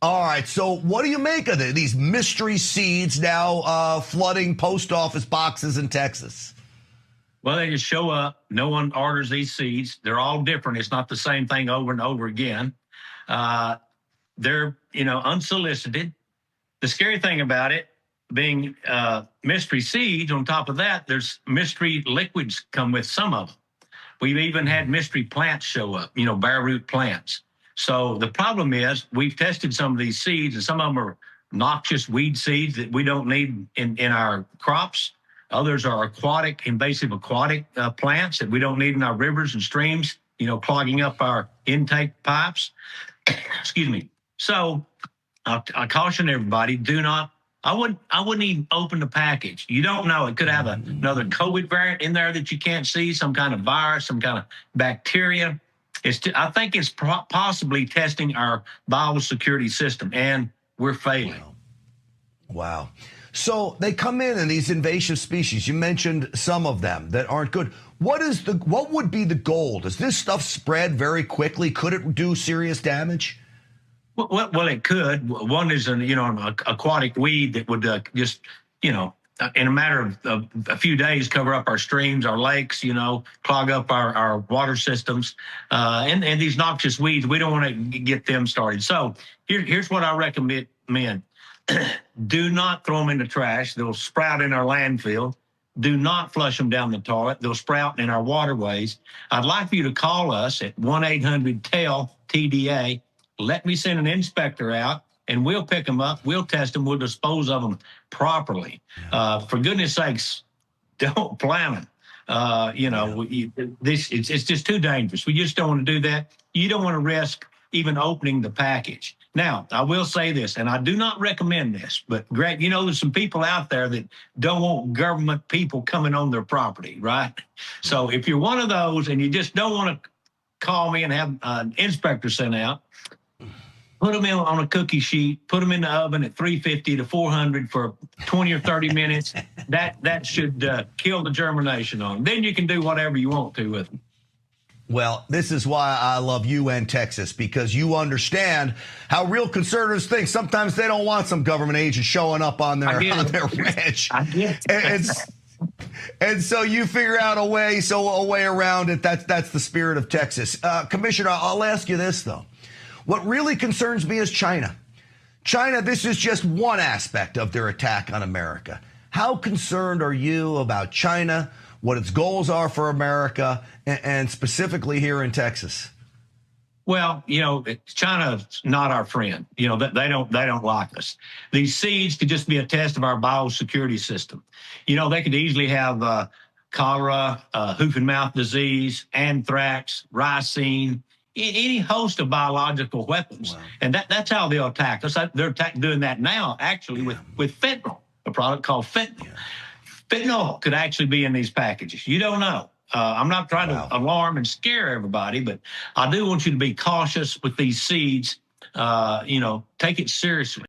All right, so what do you make of these mystery seeds now flooding post office boxes in Texas? Well, they just show up. No one orders these seeds. They're all different. It's not the same thing over and over again. They're, unsolicited. The scary thing about it being mystery seeds, on top of that, there's mystery liquids come with some of them. We've even had mystery plants show up, bare root plants. So the problem is we've tested some of these seeds, and some of them are noxious weed seeds that we don't need in our crops. Others are invasive aquatic plants that we don't need in our rivers and streams, clogging up our intake pipes. Excuse me. So I caution everybody, I wouldn't even open the package. You don't know. It could have another COVID variant in there that you can't see, some kind of virus, some kind of bacteria. I think it's possibly testing our biosecurity system, and we're failing. Wow. So they come in these invasive species. You mentioned some of them that aren't good. What would be the goal? Does this stuff spread very quickly? Could it do serious damage? Well, it could. One is an aquatic weed that would just in a matter of a few days cover up our streams, our lakes, clog up our water systems, and these noxious weeds. We don't want to get them started. So here's what I recommend. Do not throw them in the trash. They'll sprout in our landfill. Do not flush them down the toilet. They'll sprout in our waterways. I'd like for you to call us at 1-800-TEL-TDA. Let me send an inspector out, and we'll pick them up. We'll test them. We'll dispose of them properly. For goodness sakes, don't plant them. It's just too dangerous. We just don't want to do that. You don't want to risk even opening the package. Now, I will say this, and I do not recommend this, but Greg, there's some people out there that don't want government people coming on their property, right? So if you're one of those and you just don't want to call me and have an inspector sent out, put them on a cookie sheet, put them in the oven at 350 to 400 for 20 or 30 minutes. That should kill the germination on them. Then you can do whatever you want to with them. Well, this is why I love you and Texas, because you understand how real conservatives think. Sometimes they don't want some government agent showing up on their ranch. And so you figure out a way around it. That's the spirit of Texas. Commissioner, I'll ask you this, though. What really concerns me is China. China, this is just one aspect of their attack on America. How concerned are you about China, what its goals are for America, and specifically here in Texas? Well, China's not our friend. They don't like us. These seeds could just be a test of our biosecurity system. They could easily have cholera, hoof and mouth disease, anthrax, ricin, any host of biological weapons. Wow. And that's how they'll attack us. They're doing that now, actually, with fentanyl, a product called fentanyl. Yeah. Fentanyl could actually be in these packages. You don't know. I'm not trying to alarm and scare everybody, but I do want you to be cautious with these seeds. Take it seriously.